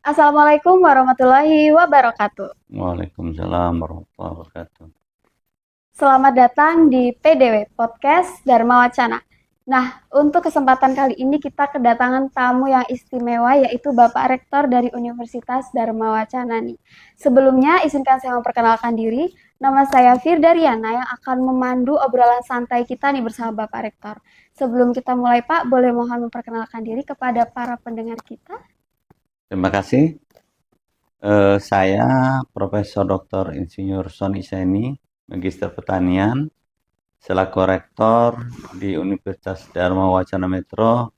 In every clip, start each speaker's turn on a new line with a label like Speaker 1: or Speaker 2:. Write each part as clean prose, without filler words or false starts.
Speaker 1: Assalamualaikum warahmatullahi wabarakatuh.
Speaker 2: Waalaikumsalam warahmatullahi wabarakatuh.
Speaker 1: Selamat datang di PDW Podcast Dharma Wacana. Nah, untuk kesempatan kali ini kita kedatangan tamu yang istimewa yaitu Bapak Rektor dari Universitas Dharma Wacana nih. Sebelumnya izinkan saya memperkenalkan diri. Nama saya Firdariana yang akan memandu obrolan santai kita nih bersama Bapak Rektor. Sebelum kita mulai Pak, boleh mohon memperkenalkan diri kepada para pendengar kita?
Speaker 2: Terima kasih. Saya Profesor Dr. Insinyur Soni Seni, Magister Pertanian, selaku Rektor di Universitas Dharma Wacana Metro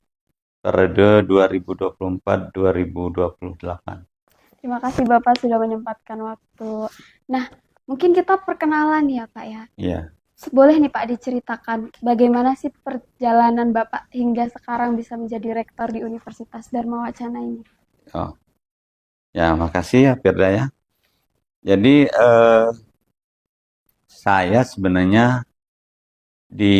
Speaker 2: periode 2024-2028.
Speaker 1: Terima kasih Bapak sudah menyempatkan waktu. Nah, mungkin kita perkenalan ya Pak ya.
Speaker 2: Ya,
Speaker 1: Boleh nih Pak diceritakan bagaimana sih perjalanan Bapak hingga sekarang bisa menjadi rektor di Universitas Dharma Wacana ini?
Speaker 2: oh, ya, makasih ya Firda ya. Jadi saya sebenarnya di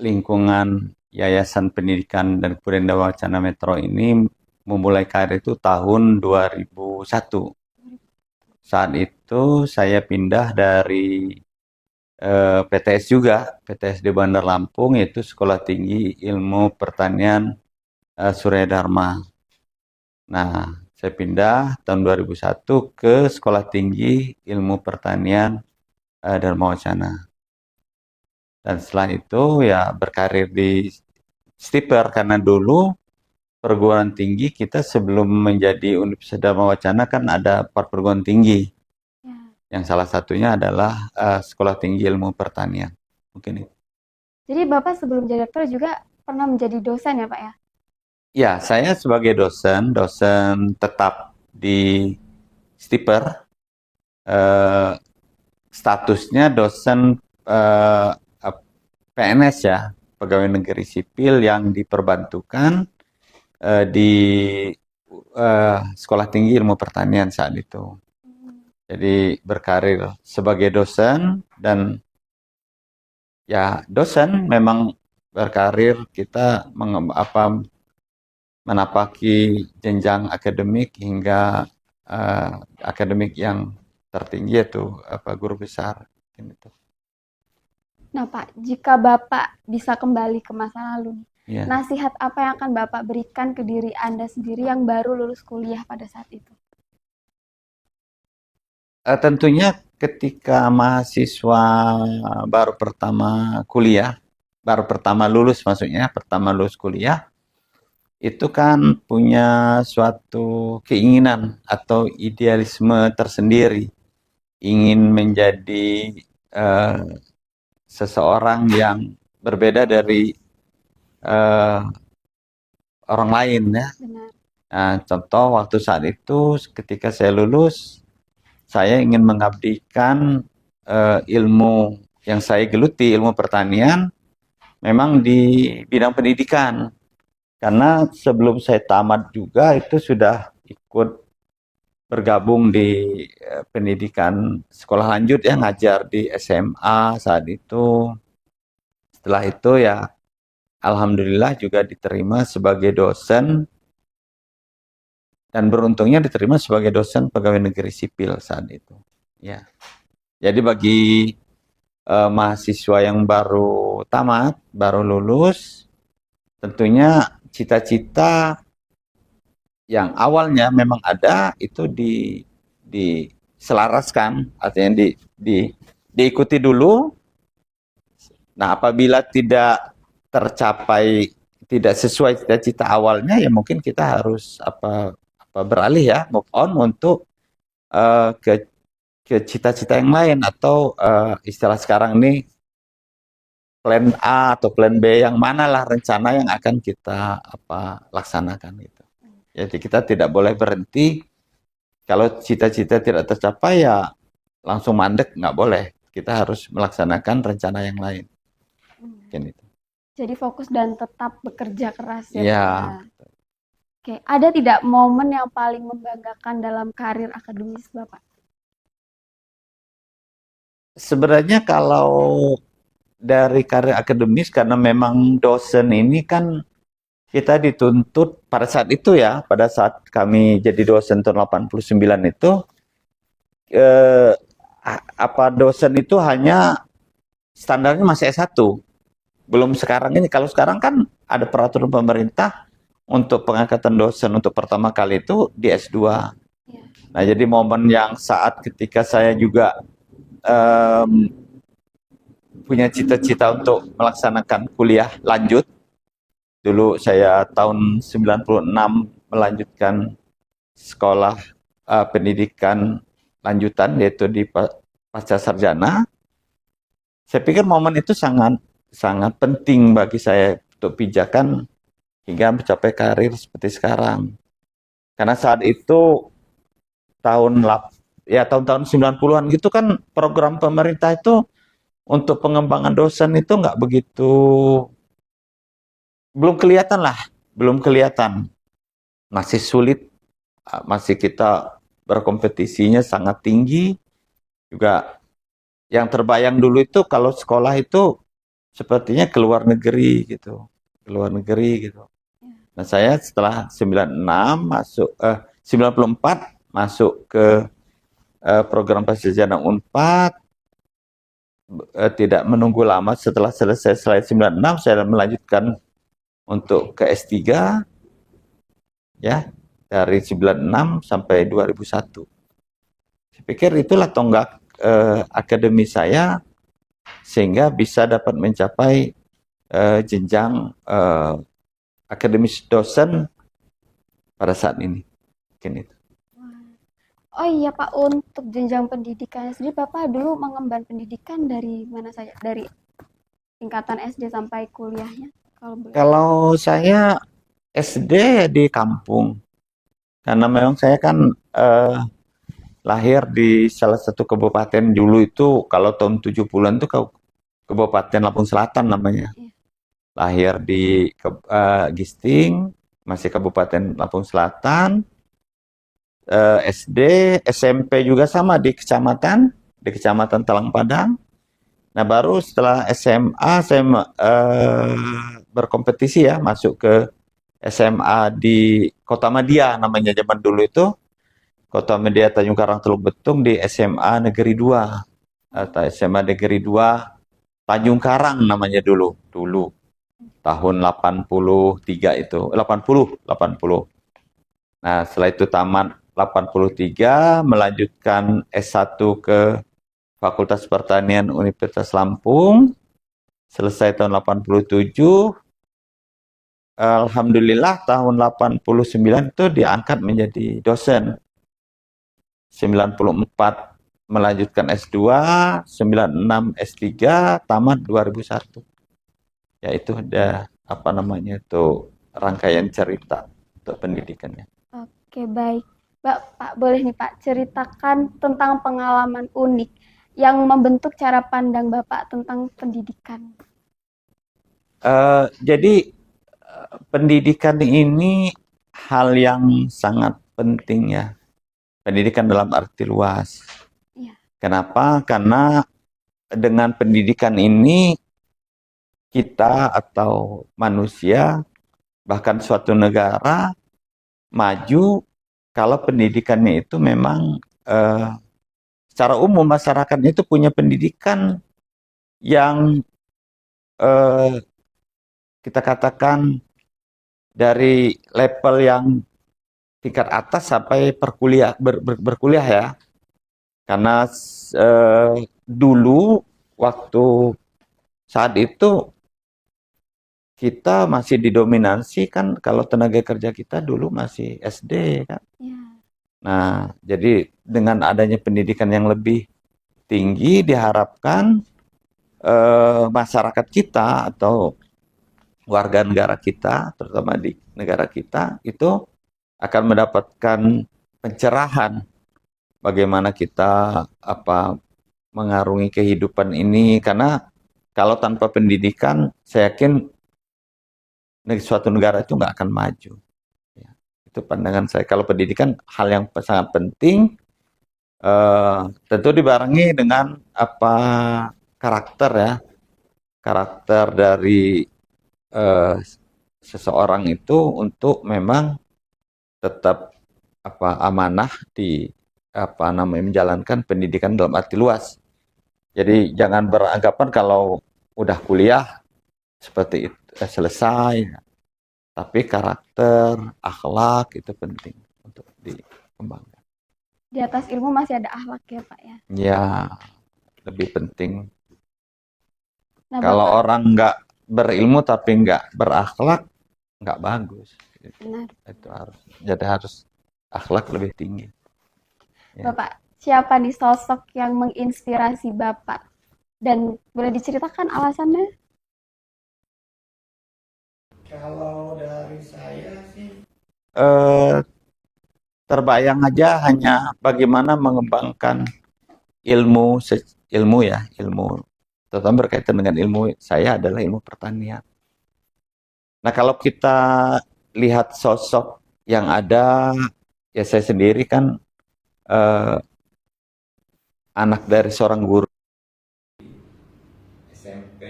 Speaker 2: lingkungan Yayasan Pendidikan dan Kebudayaan Wacana Metro ini memulai karir itu tahun 2001. Saat itu saya pindah dari PTS juga, PTS di Bandar Lampung, yaitu Sekolah Tinggi Ilmu Pertanian Surya Dharma. Nah, saya pindah tahun 2001 ke Sekolah Tinggi Ilmu Pertanian Dharma Wacana. Dan setelah itu ya berkarir di Stiper, karena dulu perguruan tinggi kita sebelum menjadi Universitas Dharma Wacana kan ada 4 perguruan tinggi.
Speaker 1: Ya.
Speaker 2: Yang salah satunya adalah Sekolah Tinggi Ilmu Pertanian. Mungkin itu.
Speaker 1: Jadi Bapak sebelum jadi rektor juga pernah menjadi dosen ya Pak ya?
Speaker 2: Ya, saya sebagai dosen tetap di Stiper, eh, statusnya dosen eh, PNS ya, pegawai negeri sipil yang diperbantukan di Sekolah Tinggi Ilmu Pertanian saat itu. Jadi berkarir sebagai dosen, dan ya dosen memang berkarir kita menapaki jenjang akademik hingga akademik yang tertinggi, yaitu guru besar gitu.
Speaker 1: Nah Pak, jika Bapak bisa kembali ke masa lalu,
Speaker 2: Ya.
Speaker 1: nasihat apa yang akan Bapak berikan ke diri Anda sendiri yang baru lulus kuliah pada saat itu?
Speaker 2: Tentunya ketika mahasiswa baru pertama kuliah, baru pertama lulus maksudnya, pertama lulus kuliah, itu kan punya suatu keinginan atau idealisme tersendiri, ingin menjadi eh, seseorang yang berbeda dari eh, orang lain ya.
Speaker 1: Benar.
Speaker 2: Nah, contoh waktu saat itu ketika saya lulus, saya ingin mengabdikan ilmu yang saya geluti, ilmu pertanian, memang di bidang pendidikan. Karena sebelum saya tamat juga itu sudah ikut bergabung di pendidikan sekolah lanjut ya, ngajar di SMA saat itu. Setelah itu ya alhamdulillah juga diterima sebagai dosen, dan beruntungnya diterima sebagai dosen pegawai negeri sipil saat itu. Ya. Jadi bagi mahasiswa yang baru tamat, baru lulus, tentunya cita-cita yang awalnya memang ada itu diselaraskan, artinya diikuti dulu. Nah, apabila tidak tercapai, tidak sesuai cita-cita awalnya, ya mungkin kita harus beralih ya, move on untuk ke cita-cita yang lain, atau istilah sekarang ini plan A atau plan B, yang manalah rencana yang akan kita laksanakan gitu. Jadi kita tidak boleh berhenti. Kalau cita-cita tidak tercapai ya langsung mandek, nggak boleh. Kita harus melaksanakan rencana yang lain. Mungkin itu.
Speaker 1: Jadi fokus dan tetap bekerja keras ya Pak
Speaker 2: Ya,
Speaker 1: ya. Oke, ada tidak momen yang paling membanggakan dalam karir akademis Bapak?
Speaker 2: sebenarnya kalau dari karir akademis, karena memang dosen ini kan kita dituntut pada saat itu ya, pada saat kami jadi dosen tahun 89 itu, eh, dosen itu hanya standarnya masih S1. Belum sekarang ini. Kalau sekarang kan ada peraturan pemerintah untuk pengangkatan dosen untuk pertama kali itu di S2.
Speaker 1: Ya.
Speaker 2: Nah, jadi momen yang saat ketika saya juga em, punya cita-cita untuk melaksanakan kuliah lanjut. Dulu saya tahun 96 melanjutkan sekolah pendidikan lanjutan yaitu di pasca sarjana. Saya pikir momen itu sangat sangat penting bagi saya untuk pijakan hingga mencapai karir seperti sekarang. Karena saat itu tahun tahun-tahun 90-an gitu kan program pemerintah itu untuk pengembangan dosen itu nggak begitu, belum kelihatan lah, belum kelihatan. Masih sulit, masih kita berkompetisinya sangat tinggi. Juga yang terbayang dulu itu kalau sekolah itu sepertinya ke luar negeri gitu. Ke luar negeri gitu. Nah, saya setelah 96 masuk 94 masuk ke program pascasarjana Unpad, tidak menunggu lama setelah selesai selain 96 saya melanjutkan untuk ke S3 ya dari 96 sampai 2001. Saya pikir itulah tonggak akademi saya sehingga bisa dapat mencapai jenjang akademis dosen pada saat ini. Mungkin itu.
Speaker 1: Oh iya Pak, untuk jenjang pendidikannya sendiri, Bapak dulu mengemban pendidikan dari mana saja? Dari tingkatan SD sampai kuliahnya? Kalau boleh.
Speaker 2: Kalau saya SD di kampung, karena memang saya kan lahir di salah satu kabupaten dulu itu, kalau tahun 70-an itu Kabupaten Lampung Selatan namanya.
Speaker 1: Iya.
Speaker 2: Lahir di Gisting, masih Kabupaten Lampung Selatan. SD, SMP juga sama di Kecamatan Talang Padang. Nah, baru setelah SMA saya berkompetisi ya, masuk ke SMA di Kota Madia namanya zaman dulu itu. Kota Madia Tanjung Karang Teluk Betung di SMA Negeri 2 atau SMA Negeri 2 Tanjung Karang namanya dulu. Dulu tahun 83 itu, 80. Nah, setelah itu tamat 83 melanjutkan S1 ke Fakultas Pertanian Universitas Lampung. Selesai tahun 87. Alhamdulillah tahun 89 itu diangkat menjadi dosen. 94 melanjutkan S2, 96 S3, tamat 2001. Ya itu ada apa namanya itu rangkaian cerita untuk pendidikannya.
Speaker 1: Oke, baik. Pak, boleh nih Pak ceritakan tentang pengalaman unik yang membentuk cara pandang Bapak tentang pendidikan.
Speaker 2: Jadi pendidikan ini hal yang sangat penting ya. Pendidikan dalam arti luas.
Speaker 1: Iya.
Speaker 2: Kenapa? Karena dengan pendidikan ini kita atau manusia bahkan suatu negara maju kalau pendidikannya itu memang secara umum masyarakatnya itu punya pendidikan yang kita katakan dari level yang tingkat atas sampai berkuliah ya. Karena dulu waktu saat itu kita masih didominasi kan kalau tenaga kerja kita dulu masih SD kan.
Speaker 1: Ya.
Speaker 2: Nah, jadi dengan adanya pendidikan yang lebih tinggi diharapkan masyarakat kita atau warga negara kita, terutama di negara kita itu akan mendapatkan pencerahan bagaimana kita mengarungi kehidupan ini, karena kalau tanpa pendidikan saya yakin suatu negara itu nggak akan maju. Ya, itu pandangan saya. Kalau pendidikan hal yang sangat penting, tentu dibarengi dengan karakter ya, karakter dari seseorang itu untuk memang tetap amanah di menjalankan pendidikan dalam arti luas. Jadi jangan beranggapan kalau udah kuliah seperti itu selesai, tapi karakter, akhlak itu penting untuk dikembangkan.
Speaker 1: Di atas ilmu masih ada akhlak ya Pak ya.
Speaker 2: Ya, lebih penting.
Speaker 1: Nah
Speaker 2: Kalau
Speaker 1: Bapak,
Speaker 2: orang nggak berilmu tapi nggak berakhlak, nggak bagus.
Speaker 1: benar.
Speaker 2: Itu harus akhlak lebih tinggi. Ya.
Speaker 1: Bapak, siapa nih sosok yang menginspirasi Bapak? Dan boleh diceritakan alasannya?
Speaker 2: Kalau dari saya sih terbayang aja hanya bagaimana mengembangkan ilmu ilmu terutama berkaitan dengan ilmu saya adalah ilmu pertanian. Nah, kalau kita lihat sosok yang ada, ya saya sendiri kan eh, anak dari seorang guru SMP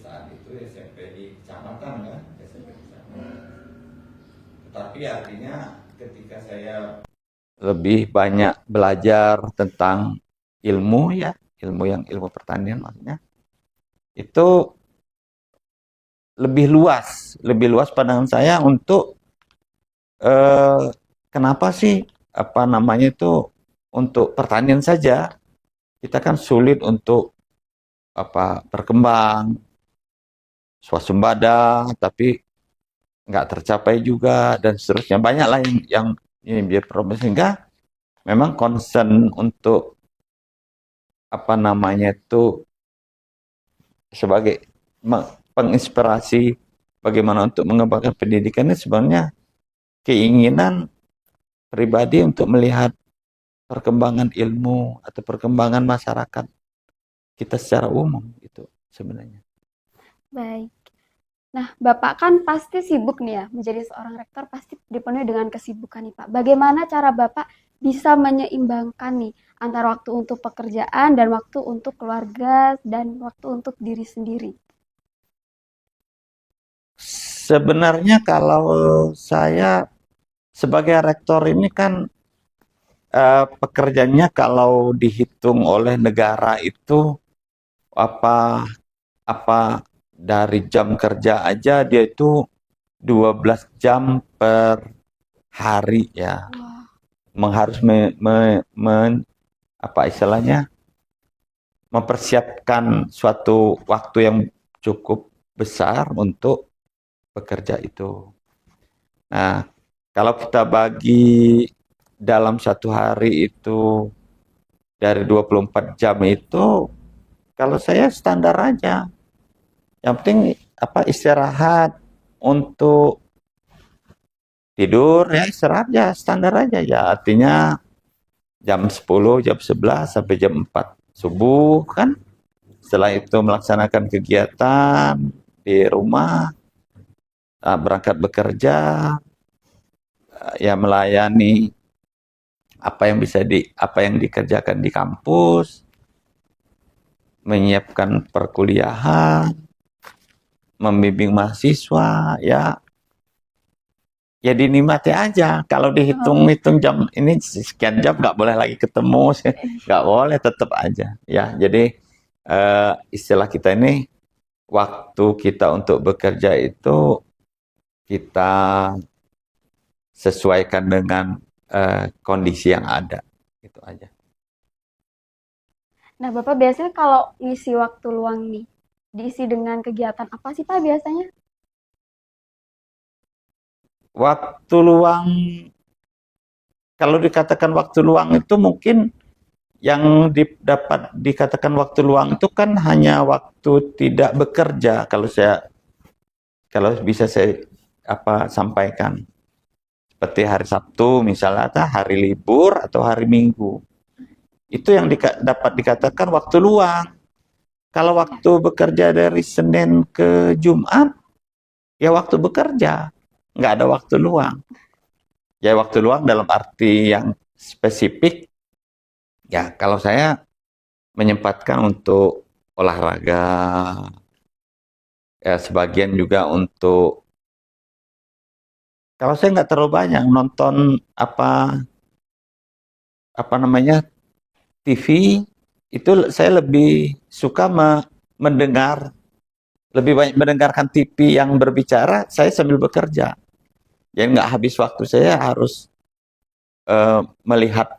Speaker 2: saat itu, SMP di kecamatan kan, SMP di kecamatan. Tetapi artinya ketika saya lebih banyak belajar tentang ilmu ya, ilmu pertanian maksudnya, itu lebih luas pandangan saya untuk kenapa sih itu untuk pertanian saja kita kan sulit untuk berkembang swasembada, tapi nggak tercapai juga dan seterusnya, banyak lah yang ini biar problem, sehingga memang concern untuk itu sebagai penginspirasi bagaimana untuk mengembangkan pendidikan ini sebenarnya keinginan pribadi untuk melihat perkembangan ilmu atau perkembangan masyarakat kita secara umum itu sebenarnya.
Speaker 1: Baik. Nah, Bapak kan pasti sibuk nih ya, menjadi seorang rektor pasti dipenuhi dengan kesibukan nih Pak. Bagaimana cara Bapak bisa menyeimbangkan nih antara waktu untuk pekerjaan dan waktu untuk keluarga dan waktu untuk diri sendiri?
Speaker 2: Sebenarnya kalau saya sebagai rektor ini kan pekerjaannya kalau dihitung oleh negara itu apa apa dari jam kerja aja dia itu 12 jam per hari ya. Harus istilahnya mempersiapkan suatu waktu yang cukup besar untuk bekerja itu. Nah, kalau kita bagi dalam satu hari itu dari 24 jam itu, kalau saya standar aja. Yang penting istirahat untuk tidur ya, istirahat ya standar aja ya. Artinya jam 10, jam 11 sampai jam 4 subuh kan. Setelah itu melaksanakan kegiatan di rumah, berangkat bekerja, ya melayani apa yang dikerjakan di kampus, menyiapkan perkuliahan, membimbing mahasiswa, ya dinikmati aja. Kalau dihitung-hitung jam ini sekian jam nggak boleh lagi ketemu, nggak boleh, tetap aja. Ya, jadi istilah kita ini waktu kita untuk bekerja itu kita sesuaikan dengan kondisi yang ada, itu aja.
Speaker 1: Nah, Bapak biasanya kalau ngisi waktu luang nih, diisi dengan kegiatan apa sih Pak biasanya?
Speaker 2: Waktu luang, kalau dikatakan waktu luang itu mungkin yang dapat dikatakan waktu luang itu kan hanya waktu tidak bekerja, kalau bisa saya sampaikan. Seperti hari Sabtu misalnya, atau hari libur atau hari Minggu. Itu yang dapat dikatakan waktu luang. Kalau waktu bekerja dari Senin ke Jumat, ya waktu bekerja. Nggak ada waktu luang. Ya waktu luang dalam arti yang spesifik, ya kalau saya menyempatkan untuk olahraga, ya sebagian juga untuk Kalau saya nggak terlalu banyak nonton apa namanya TV, itu saya lebih suka mendengar, lebih banyak mendengarkan TV yang berbicara, saya sambil bekerja. Jadi nggak habis waktu saya harus melihat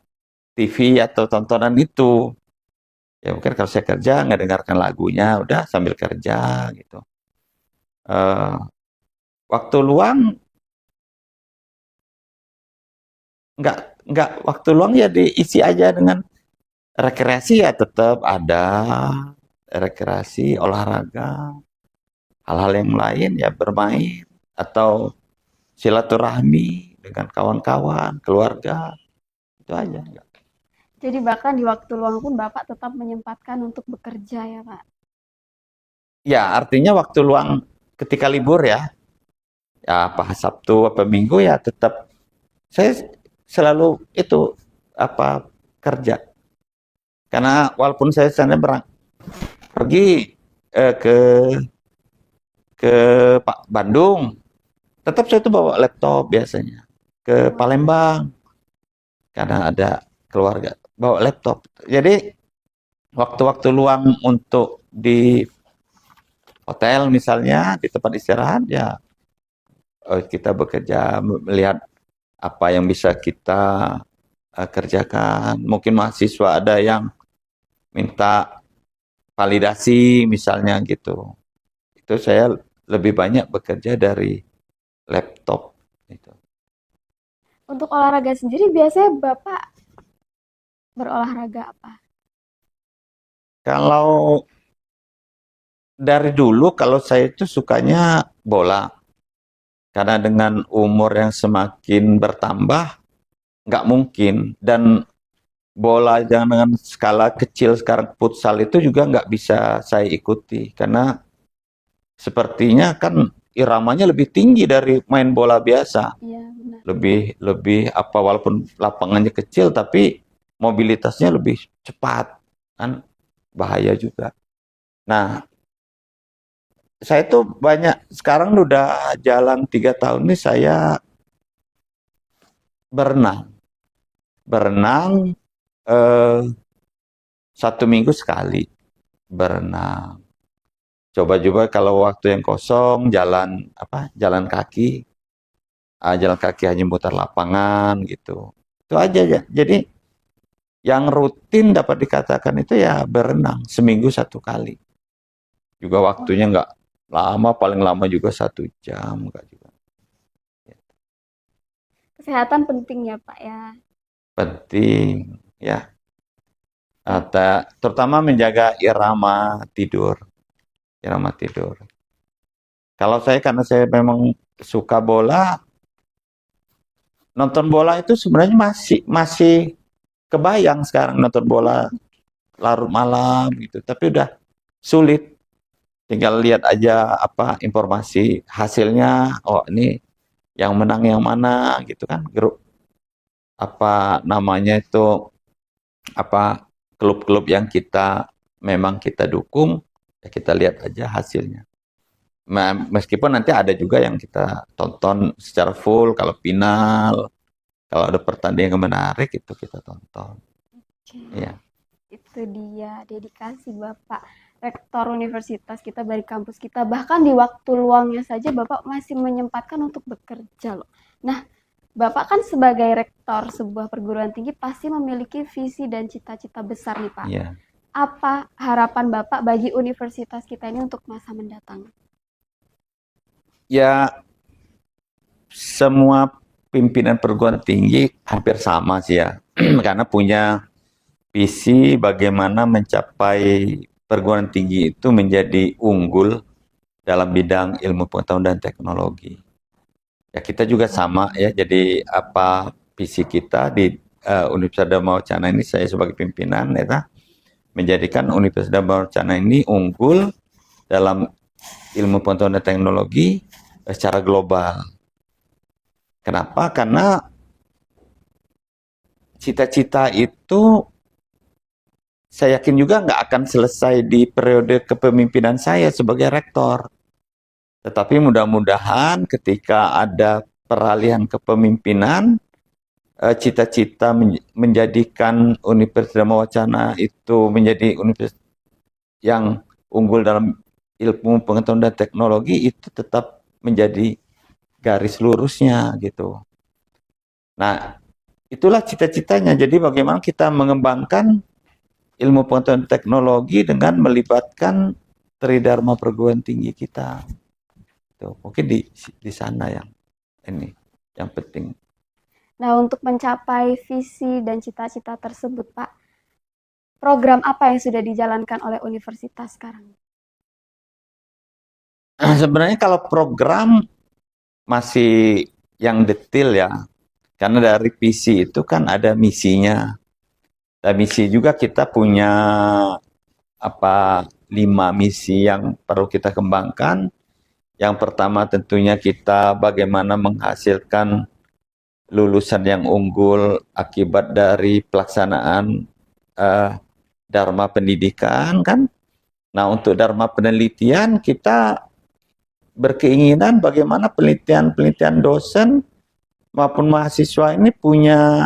Speaker 2: TV atau tontonan itu. Ya mungkin kalau saya kerja nggak dengarkan lagunya, udah sambil kerja gitu. Eh, waktu luang nggak nggak waktu luang ya diisi aja dengan rekreasi, ya tetap ada rekreasi, olahraga, hal-hal yang lain ya bermain atau silaturahmi dengan kawan-kawan, keluarga, itu aja.
Speaker 1: Jadi bahkan di waktu luang pun Bapak tetap menyempatkan untuk bekerja ya Pak?
Speaker 2: Ya, artinya waktu luang ketika libur ya apa Sabtu apa Minggu ya tetap saya selalu itu apa kerja. Karena walaupun saya sana pergi ke Pak Bandung, tetap saya itu bawa laptop biasanya ke Palembang karena ada keluarga bawa laptop. Jadi waktu-waktu luang untuk di hotel misalnya di tempat istirahat ya kita bekerja melihat apa yang bisa kita kerjakan. Mungkin mahasiswa ada yang minta validasi misalnya gitu. Itu saya lebih banyak bekerja dari laptop gitu.
Speaker 1: Untuk olahraga sendiri biasanya Bapak berolahraga apa?
Speaker 2: Kalau dari dulu kalau saya itu sukanya bola. Karena dengan umur yang semakin bertambah, nggak mungkin. Dan bola yang dengan skala kecil sekarang futsal itu juga nggak bisa saya ikuti. Karena sepertinya kan iramanya lebih tinggi dari main bola biasa.
Speaker 1: Iya benar.
Speaker 2: Lebih lebih apa walaupun lapangannya kecil tapi mobilitasnya lebih cepat. Kan bahaya juga. Nah, saya tuh banyak sekarang udah jalan 3 tahun nih saya berenang. Berenang eh, 1 minggu sekali berenang. Coba-coba kalau waktu yang kosong jalan kaki, jalan kaki hanya mutar lapangan gitu. Itu aja ya. Jadi yang rutin dapat dikatakan itu ya berenang 1 minggu 1 kali. Juga waktunya nggak lama, paling lama juga 1 jam nggak juga.
Speaker 1: Kesehatan penting ya Pak ya.
Speaker 2: Penting ya. Terutama menjaga irama tidur, irama tidur. Kalau saya karena saya memang suka bola, nonton bola itu sebenarnya masih kebayang sekarang nonton bola larut malam gitu. Tapi udah sulit. Tinggal lihat aja apa informasi hasilnya. Oh ini yang menang yang mana gitu kan. Grup apa namanya itu apa klub-klub yang memang kita dukung ya kita lihat aja hasilnya. Meskipun nanti ada juga yang kita tonton secara full kalau final, kalau ada pertandingan yang menarik itu kita tonton.
Speaker 1: Oke.
Speaker 2: Ya.
Speaker 1: Itu dia dedikasi Bapak rektor universitas kita dari kampus kita. Bahkan di waktu luangnya saja Bapak masih menyempatkan untuk bekerja loh. Nah, Bapak kan sebagai rektor sebuah perguruan tinggi pasti memiliki visi dan cita-cita besar nih Pak.
Speaker 2: Ya.
Speaker 1: Apa harapan Bapak bagi universitas kita ini untuk masa mendatang?
Speaker 2: Ya, semua pimpinan perguruan tinggi hampir sama sih ya. Karena punya visi bagaimana mencapai perguruan tinggi itu menjadi unggul dalam bidang ilmu pengetahuan dan teknologi. Ya kita juga sama ya. Jadi apa visi kita di Universitas Dharma Wacana ini saya sebagai pimpinan ya menjadikan Universitas Dharma Wacana ini unggul dalam ilmu pengetahuan dan teknologi secara global. Kenapa? Karena cita-cita itu saya yakin juga nggak akan selesai di periode kepemimpinan saya sebagai rektor. Tetapi mudah-mudahan ketika ada peralihan kepemimpinan, cita-cita menjadikan Universitas Dharma Wacana itu menjadi universitas yang unggul dalam ilmu pengetahuan dan teknologi itu tetap menjadi garis lurusnya gitu. Nah, itulah cita-citanya. Jadi bagaimana kita mengembangkan ilmu pengetahuan dan teknologi dengan melibatkan Tridharma perguruan tinggi kita. Tuh, mungkin di sana yang ini yang penting.
Speaker 1: Nah, untuk mencapai visi dan cita-cita tersebut, Pak, program apa yang sudah dijalankan oleh universitas sekarang?
Speaker 2: Sebenarnya kalau program masih yang detail ya, karena dari visi itu kan ada misinya. Dan misi juga kita punya 5 misi yang perlu kita kembangkan. Yang pertama tentunya kita bagaimana menghasilkan lulusan yang unggul akibat dari pelaksanaan Dharma pendidikan kan. Nah, untuk Dharma penelitian kita berkeinginan bagaimana penelitian dosen maupun mahasiswa ini punya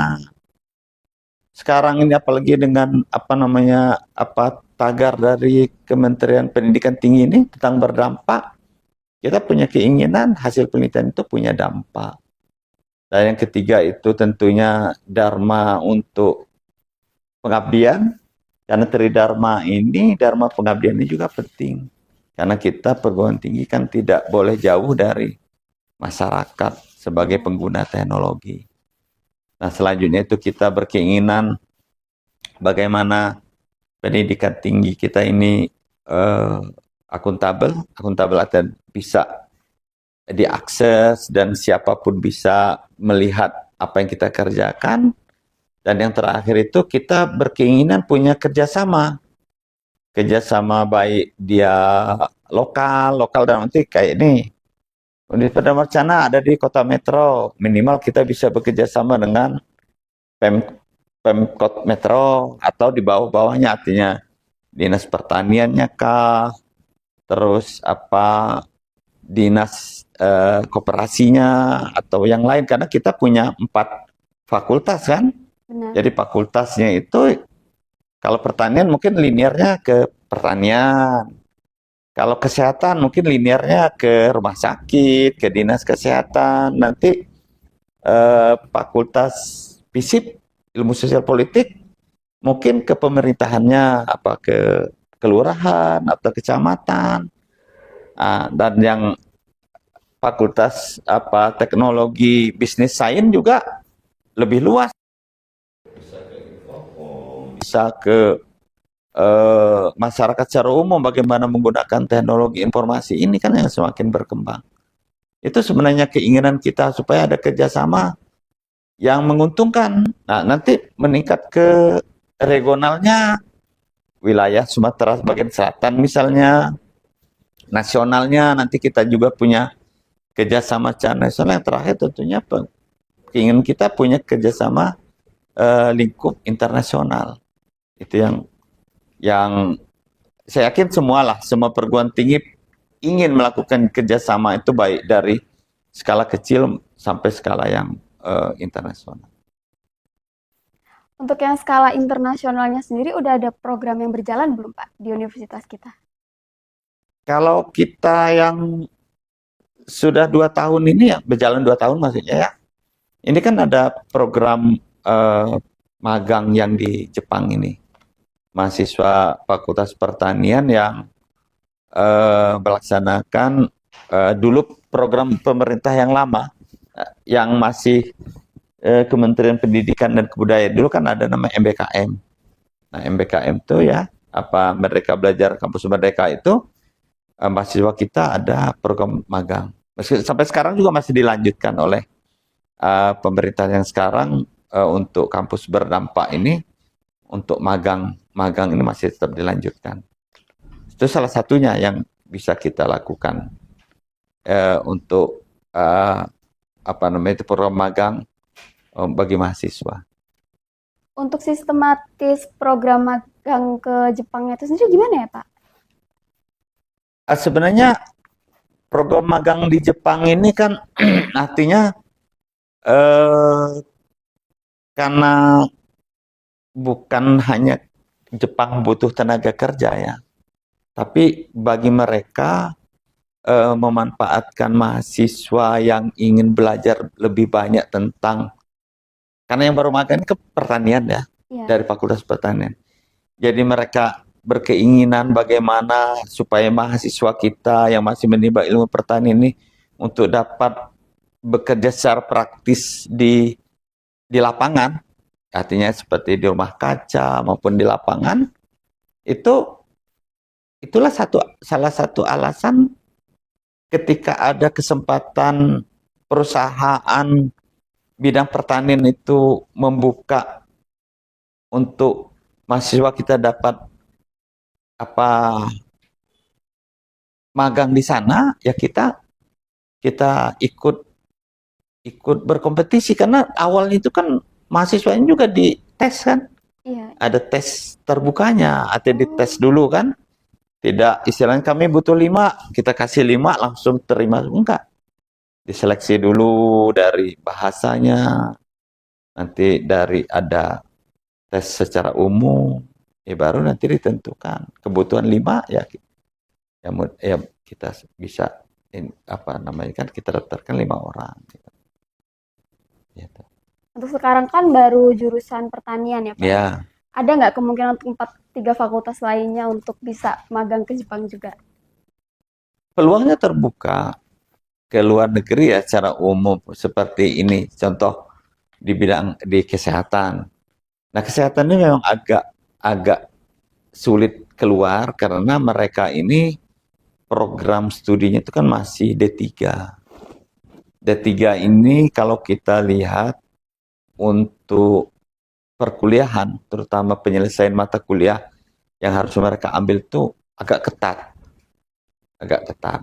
Speaker 2: sekarang ini apalagi dengan tagar dari Kementerian Pendidikan Tinggi ini tentang berdampak, kita punya keinginan hasil penelitian itu punya dampak. Dan yang ketiga itu tentunya Dharma untuk pengabdian, karena Tridharma ini, Dharma pengabdian ini juga penting. Karena kita perguruan tinggi kan tidak boleh jauh dari masyarakat sebagai pengguna teknologi. Nah, selanjutnya itu kita berkeinginan bagaimana pendidikan tinggi kita ini akuntabel dan bisa diakses dan siapapun bisa melihat apa yang kita kerjakan. Dan yang terakhir itu kita berkeinginan punya kerjasama baik dia lokal dan nanti kayak ini Universitas Dharma Wacana ada di kota metro, minimal kita bisa bekerja sama dengan Pemkot Metro atau di bawah-bawahnya, artinya dinas pertaniannya kah, terus dinas koperasinya atau yang lain, karena kita punya 4 fakultas kan.
Speaker 1: Benar.
Speaker 2: Jadi fakultasnya itu kalau pertanian mungkin linearnya ke pertanian. Kalau kesehatan mungkin linearnya ke rumah sakit, ke dinas kesehatan. Nanti fakultas FISIP, ilmu sosial politik, mungkin ke pemerintahannya, ke kelurahan atau kecamatan. Dan yang fakultas teknologi bisnis sains juga lebih luas. Bisa ke masyarakat secara umum bagaimana menggunakan teknologi informasi ini kan yang semakin berkembang. Itu sebenarnya keinginan kita supaya ada kerjasama yang menguntungkan. Nah, nanti meningkat ke regionalnya, wilayah Sumatera bagian selatan misalnya, nasionalnya nanti kita juga punya kerjasama secara nasional. Yang terakhir tentunya keinginan kita punya kerjasama lingkup internasional. Itu yang saya yakin semua perguruan tinggi ingin melakukan kerjasama itu baik dari skala kecil sampai skala yang internasional.
Speaker 1: Untuk yang skala internasionalnya sendiri udah ada program yang berjalan belum, Pak, di universitas kita?
Speaker 2: Kalau kita yang sudah 2 tahun ini ya, berjalan 2 tahun maksudnya ya, ini kan ada program magang yang di Jepang ini. Mahasiswa Fakultas Pertanian yang melaksanakan dulu program pemerintah yang lama, yang masih Kementerian Pendidikan dan Kebudayaan. Dulu kan ada nama MBKM. Nah, MBKM itu ya, Merdeka Belajar Kampus Merdeka itu, mahasiswa kita ada program magang. Sampai sekarang juga masih dilanjutkan oleh pemerintah yang sekarang untuk kampus berdampak ini, untuk magang ini masih tetap dilanjutkan. Itu salah satunya yang bisa kita lakukan untuk program magang bagi mahasiswa.
Speaker 1: Untuk sistematis program magang ke Jepangnya itu sendiri gimana ya, Pak?
Speaker 2: Sebenarnya program magang di Jepang ini kan artinya Eh, karena bukan hanya Jepang butuh tenaga kerja ya, tapi bagi mereka memanfaatkan mahasiswa yang ingin belajar lebih banyak tentang, karena yang baru magang ke pertanian ya,
Speaker 1: Iya.
Speaker 2: dari Fakultas Pertanian. Jadi mereka berkeinginan bagaimana supaya mahasiswa kita yang masih menimba ilmu pertanian ini untuk dapat bekerja secara praktis di lapangan, artinya seperti di rumah kaca maupun di lapangan, itu itulah salah satu alasan ketika ada kesempatan perusahaan bidang pertanian itu membuka untuk mahasiswa kita dapat apa magang di sana, ya kita kita ikut ikut berkompetisi karena awalnya itu kan mahasiswanya juga dites kan,
Speaker 1: Iya.
Speaker 2: ada tes terbukanya atau
Speaker 1: Oh,
Speaker 2: dites dulu kan, tidak istilahnya kami butuh 5 kita kasih 5 langsung terima, enggak, diseleksi dulu dari bahasanya, nanti dari ada tes secara umum, ya baru nanti ditentukan kebutuhan 5 ya, ya kita bisa apa namanya kan kita daftarkan 5 orang gitu.
Speaker 1: untuk sekarang kan baru jurusan pertanian ya Pak ya.
Speaker 2: Ya,
Speaker 1: Ada nggak kemungkinan untuk 3 fakultas lainnya untuk bisa magang ke Jepang juga?
Speaker 2: peluangnya terbuka ke luar negeri ya secara umum seperti ini contoh di bidang di kesehatan. Nah, kesehatan ini memang agak agak sulit keluar karena mereka ini program studinya itu kan masih D3. D3 ini kalau kita lihat untuk perkuliahan, terutama penyelesaian mata kuliah yang harus mereka ambil itu agak ketat, agak ketat.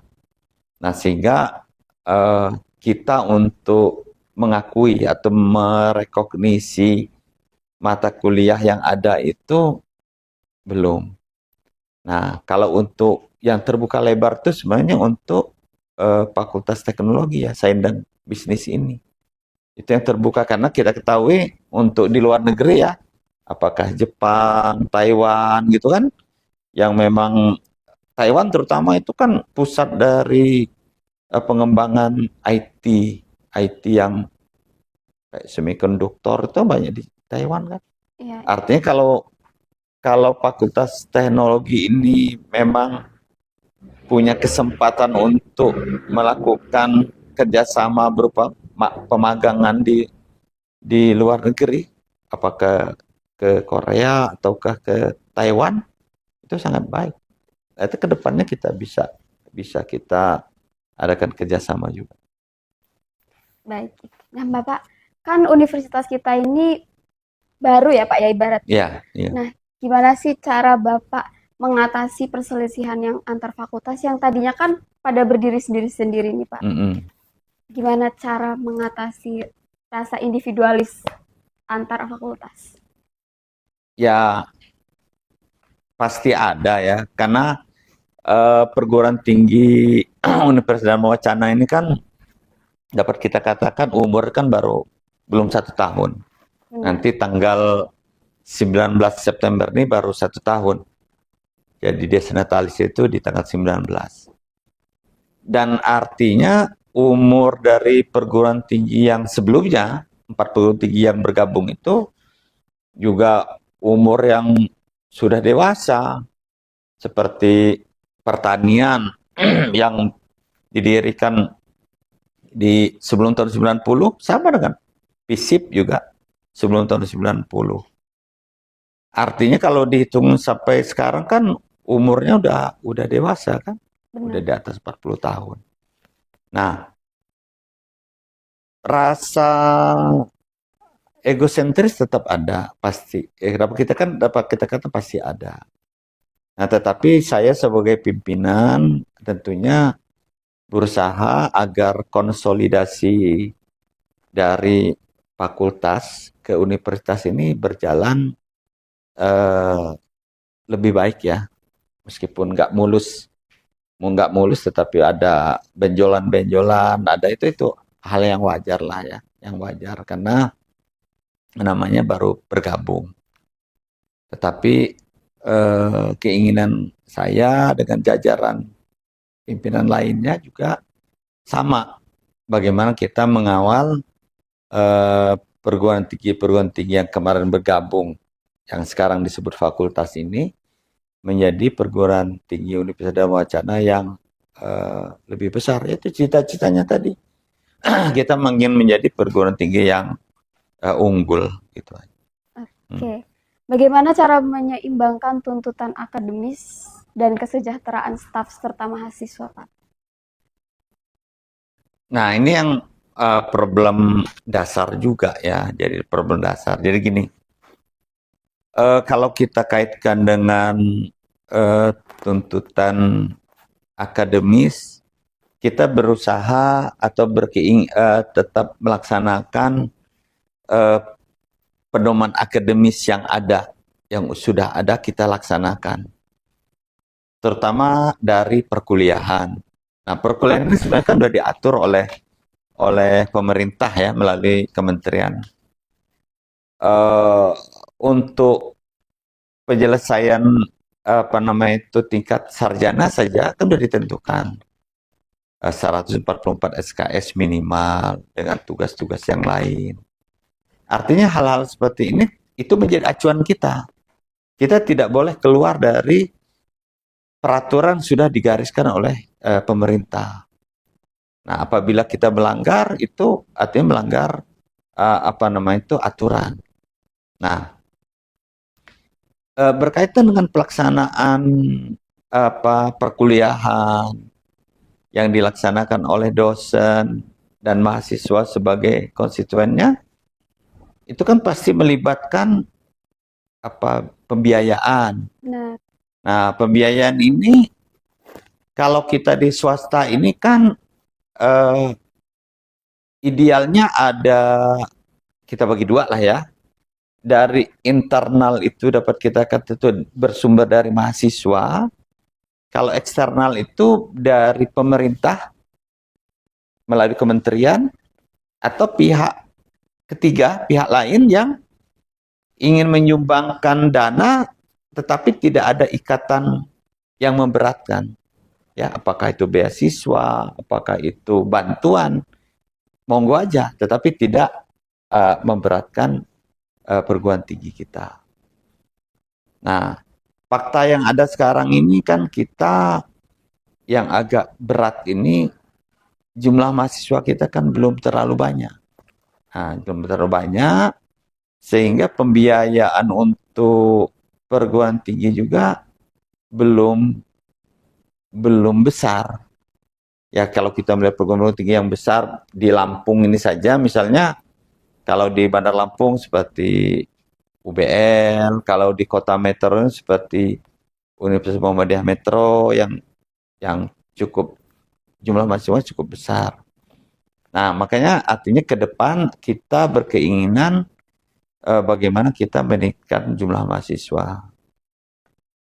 Speaker 2: Nah, sehingga eh, kita untuk mengakui atau merekognisi mata kuliah yang ada itu belum. Nah, kalau untuk yang terbuka lebar itu sebenarnya untuk Fakultas Teknologi ya, Sains dan Bisnis ini. Itu yang terbuka karena kita ketahui untuk di luar negeri ya, apakah Jepang, Taiwan gitu kan, yang memang Taiwan terutama itu kan pusat dari pengembangan IT, IT yang kayak semikonduktor itu banyak di Taiwan kan.
Speaker 1: Iya,
Speaker 2: Artinya kalau kalau Fakultas Teknologi ini memang punya kesempatan untuk melakukan kerjasama berupa pemagangan di luar negeri, apakah ke Korea ataukah ke Taiwan, itu sangat baik. Itu kedepannya kita bisa bisa kita adakan kerjasama juga.
Speaker 1: baik. Nah, Bapak, kan universitas kita ini baru ya Pak ya ibaratnya.
Speaker 2: Ya, ya.
Speaker 1: Nah, gimana sih cara Bapak mengatasi perselisihan yang antar fakultas yang tadinya kan pada berdiri sendiri-sendiri nih Pak?
Speaker 2: Mm-mm.
Speaker 1: Gimana cara mengatasi rasa individualis antar fakultas?
Speaker 2: Ya pasti ada ya, karena perguruan tinggi Universitas Dharma Wacana ini kan dapat kita katakan umur kan baru belum 1 tahun.
Speaker 1: Benar.
Speaker 2: Nanti tanggal 19 September ini baru 1 tahun. Jadi desenatalis itu di tanggal 19. Dan artinya umur dari perguruan tinggi yang sebelumnya, 4 perguruan tinggi yang bergabung itu juga umur yang sudah dewasa. Seperti pertanian yang didirikan di sebelum tahun 90 sama dengan FISIP juga sebelum tahun 90. Artinya kalau dihitung sampai sekarang kan umurnya udah dewasa kan, udah
Speaker 1: Benar.
Speaker 2: di atas 40 tahun. Nah, rasa egosentris tetap ada pasti. Kita kan dapat kita kata pasti ada. Nah, tetapi saya sebagai pimpinan tentunya berusaha agar konsolidasi dari fakultas ke universitas ini berjalan eh, lebih baik ya, meskipun nggak mulus tetapi ada benjolan-benjolan, ada itu hal yang wajar lah ya. yang wajar karena namanya baru bergabung. Tetapi keinginan saya dengan jajaran pimpinan lainnya juga sama. Bagaimana kita mengawal perguruan tinggi yang kemarin bergabung, yang sekarang disebut fakultas ini, menjadi perguruan tinggi Universitas Dharma Wacana yang lebih besar. Itu cita-citanya tadi. Kita ingin menjadi perguruan tinggi yang unggul gitu.
Speaker 1: Oke. Bagaimana cara menyeimbangkan tuntutan akademis dan kesejahteraan staf serta mahasiswa, Pak?
Speaker 2: Nah, ini yang problem dasar juga ya. Jadi problem dasar. Jadi gini, kalau kita kaitkan dengan tuntutan akademis, kita berusaha atau tetap melaksanakan pedoman akademis yang ada, yang sudah ada kita laksanakan, terutama dari perkuliahan. Nah, perkuliahan ini sebenarnya kan sudah diatur oleh pemerintah ya melalui kementerian. Untuk penyelesaian tingkat sarjana saja kan sudah ditentukan 144 SKS minimal dengan tugas-tugas yang lain. Artinya hal-hal seperti ini itu menjadi acuan kita. Kita tidak boleh keluar dari peraturan sudah digariskan oleh pemerintah. Nah, apabila kita melanggar itu artinya melanggar aturan. Nah, berkaitan dengan pelaksanaan perkuliahan yang dilaksanakan oleh dosen dan mahasiswa sebagai konstituennya, itu kan pasti melibatkan pembiayaan. Nah, pembiayaan ini kalau kita di swasta ini kan idealnya ada, kita bagi dua lah ya. Dari internal itu dapat kita kata itu bersumber dari mahasiswa. Kalau eksternal itu dari pemerintah melalui kementerian atau pihak ketiga, pihak lain yang ingin menyumbangkan dana tetapi tidak ada ikatan yang memberatkan. Ya, apakah itu beasiswa, apakah itu bantuan, monggo aja, tetapi tidak memberatkan perguruan tinggi kita. Nah, fakta yang ada sekarang ini kan kita yang agak berat ini, jumlah mahasiswa kita kan belum terlalu banyak. Nah, belum terlalu banyak, sehingga pembiayaan untuk perguruan tinggi juga belum besar. Ya, kalau kita melihat perguruan tinggi yang besar di Lampung ini saja, misalnya kalau di Bandar Lampung seperti UBL, kalau di kota metro seperti Universitas Muhammadiyah Metro yang cukup jumlah mahasiswa cukup besar. Nah, makanya artinya ke depan kita berkeinginan bagaimana kita meningkatkan jumlah mahasiswa.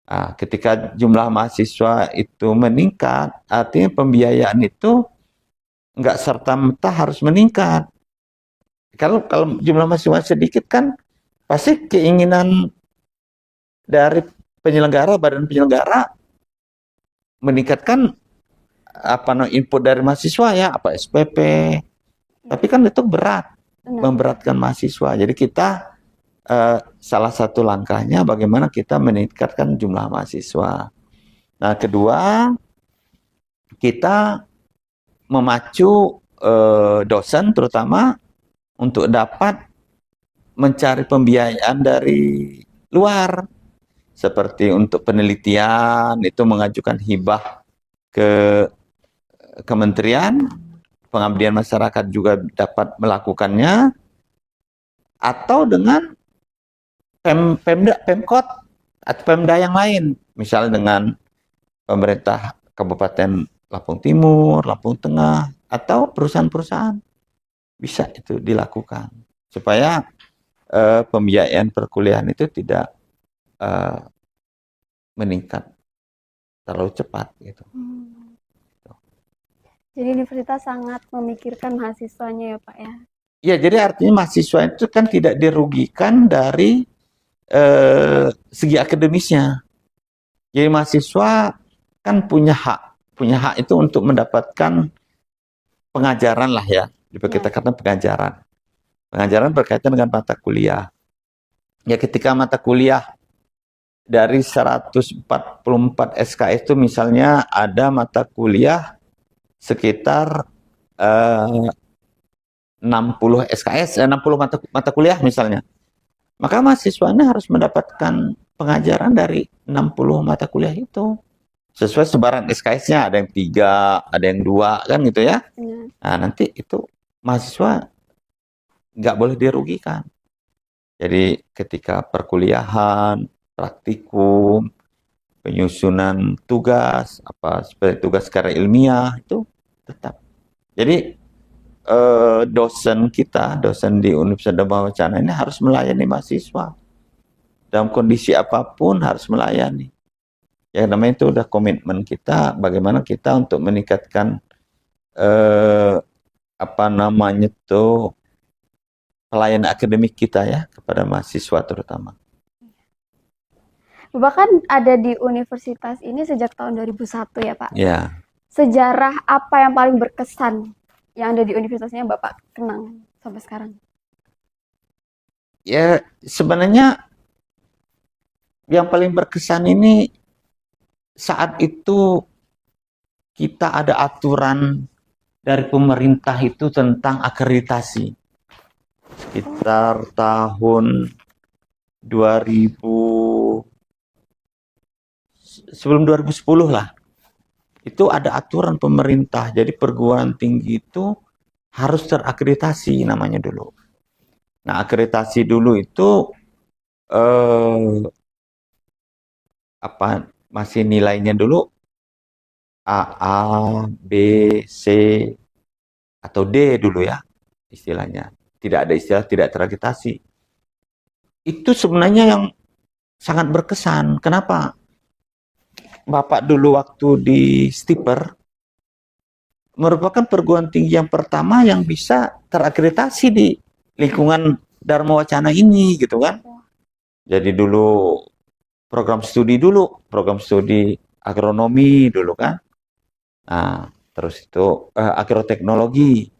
Speaker 2: Nah, ketika jumlah mahasiswa itu meningkat, artinya pembiayaan itu nggak serta-merta harus meningkat. Kalau jumlah mahasiswa sedikit kan pasti keinginan dari penyelenggara, badan penyelenggara meningkatkan input dari mahasiswa ya, SPP. Tapi kan itu berat, memberatkan mahasiswa. Jadi kita salah satu langkahnya bagaimana kita meningkatkan jumlah mahasiswa. Nah, kedua, kita memacu dosen terutama untuk dapat mencari pembiayaan dari luar. Seperti untuk penelitian, itu mengajukan hibah ke kementerian, pengabdian masyarakat juga dapat melakukannya, atau dengan Pemkot atau Pemda yang lain, misalnya dengan pemerintah Kabupaten Lampung Timur, Lampung Tengah, atau perusahaan-perusahaan, bisa itu dilakukan supaya pembiayaan perkuliahan itu tidak meningkat terlalu cepat gitu.
Speaker 1: Jadi universitas sangat memikirkan mahasiswanya ya Pak ya.
Speaker 2: Ya, jadi artinya mahasiswa itu kan tidak dirugikan dari segi akademisnya. Jadi mahasiswa kan punya hak itu untuk mendapatkan pengajaran lah ya. Kita
Speaker 1: Ya.
Speaker 2: katakan pengajaran. Pengajaran berkaitan dengan mata kuliah. Ya, ketika mata kuliah dari 144 SKS itu misalnya ada mata kuliah sekitar eh, 60 SKS, 60 mata kuliah misalnya. Maka mahasiswanya harus mendapatkan pengajaran dari 60 mata kuliah itu. Sesuai sebaran SKS-nya, ada yang 3, ada yang 2, kan gitu ya.
Speaker 1: Ya.
Speaker 2: Nah, nanti itu mahasiswa nggak boleh dirugikan. Jadi ketika perkuliahan, praktikum, penyusunan tugas, apa seperti tugas secara ilmiah itu tetap. Jadi dosen di Universitas Dharma Wacana ini harus melayani mahasiswa dalam kondisi apapun harus melayani. Ya namanya itu udah komitmen kita, bagaimana kita untuk meningkatkan apa namanya tuh pelayanan akademik kita ya kepada mahasiswa terutama.
Speaker 1: Bapak kan ada di universitas ini sejak tahun 2001 ya Pak.
Speaker 2: Ya,
Speaker 1: Sejarah apa yang paling berkesan yang ada di universitasnya Bapak kenang sampai sekarang?
Speaker 2: ya sebenarnya yang paling berkesan ini saat itu kita ada aturan dari pemerintah itu tentang akreditasi. Sekitar tahun 2000, sebelum 2010 lah. Itu ada aturan pemerintah. Jadi perguruan tinggi itu harus terakreditasi namanya dulu. Nah, akreditasi dulu itu apa masih nilainya dulu AA, B, C atau D dulu ya istilahnya. Tidak ada istilah tidak terakreditasi. Itu sebenarnya yang sangat berkesan. Kenapa? Bapak dulu waktu di Stiper merupakan perguruan tinggi yang pertama yang bisa terakreditasi di lingkungan Dharma Wacana ini gitu kan. Jadi dulu program studi agronomi dulu kan. Nah, terus itu agroteknologi.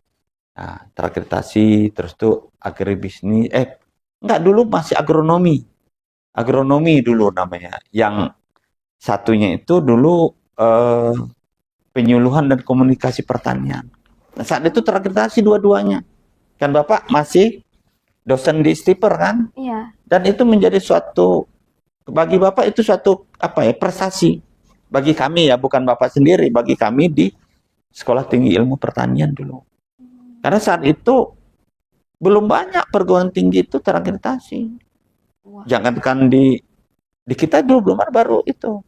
Speaker 2: Nah, terakreditasi, terus itu agribisnis, enggak dulu masih agronomi. Agronomi dulu namanya. Yang satunya itu dulu penyuluhan dan komunikasi pertanian. Nah, saat itu terakreditasi dua-duanya. Kan Bapak masih dosen di Stiper kan?
Speaker 1: Iya.
Speaker 2: Dan itu menjadi suatu bagi Bapak itu suatu apa ya prestasi bagi kami ya, bukan Bapak sendiri, bagi kami di Sekolah Tinggi Ilmu Pertanian dulu. Karena saat itu belum banyak perguruan tinggi itu terakreditasi. Jangankan di kita dulu belum ada, baru itu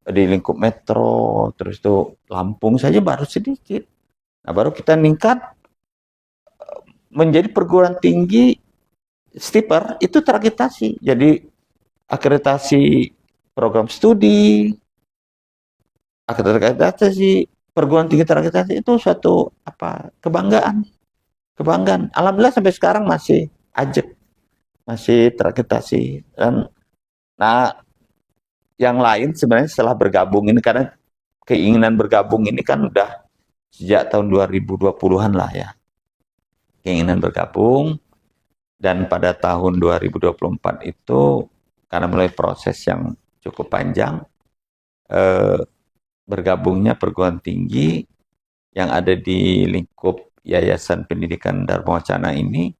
Speaker 2: di lingkup metro, terus itu Lampung saja baru sedikit. Nah, baru kita meningkat menjadi perguruan tinggi Stiper itu terakreditasi. Jadi akreditasi program studi, akreditasi perguruan tinggi terakreditasi itu suatu apa kebanggaan. Kebanggaan. Alhamdulillah sampai sekarang masih ajak, masih terakreditasi. Dan nah yang lain sebenarnya setelah bergabung ini karena keinginan bergabung ini kan udah sejak tahun 2020-an lah ya. Keinginan bergabung dan pada tahun 2024 itu karena mulai proses yang cukup panjang bergabungnya perguruan tinggi yang ada di lingkup Yayasan Pendidikan Dharma Wacana ini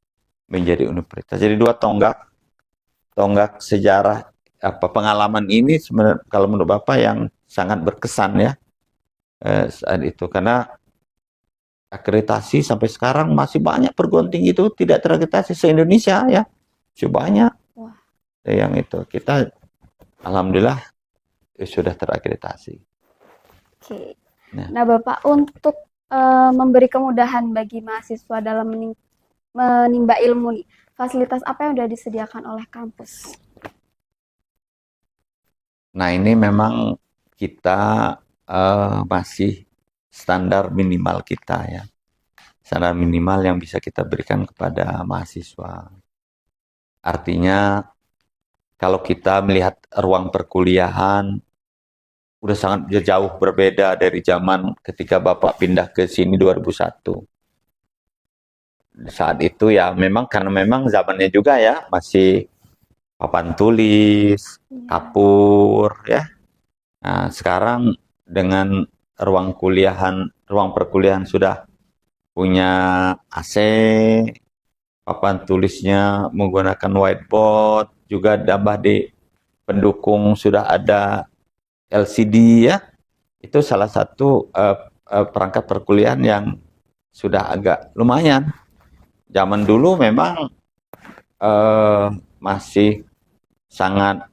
Speaker 2: menjadi universitas. Jadi dua tonggak sejarah apa pengalaman ini sebenarnya kalau menurut Bapak yang sangat berkesan ya saat itu karena akreditasi sampai sekarang masih banyak perguruan tinggi itu tidak terakreditasi se-Indonesia ya. Masih banyak.
Speaker 1: Wah.
Speaker 2: Yang itu kita alhamdulillah sudah terakreditasi.
Speaker 1: Oke. Nah, Bapak untuk memberi kemudahan bagi mahasiswa dalam menimba ilmu nih, fasilitas apa yang sudah disediakan oleh kampus?
Speaker 2: Nah, ini memang kita masih standar minimal kita ya. standar minimal yang bisa kita berikan kepada mahasiswa. Artinya kalau kita melihat ruang perkuliahan udah sangat jauh berbeda dari zaman ketika Bapak pindah ke sini 2001. Saat itu ya memang karena memang zamannya juga ya masih papan tulis,
Speaker 1: Iya.
Speaker 2: kapur ya. Nah, sekarang dengan ruang perkuliahan sudah punya AC, papan tulisnya menggunakan whiteboard, juga tambah di pendukung sudah ada LCD ya. Itu salah satu perangkat perkuliahan yang sudah agak lumayan. Zaman dulu memang masih sangat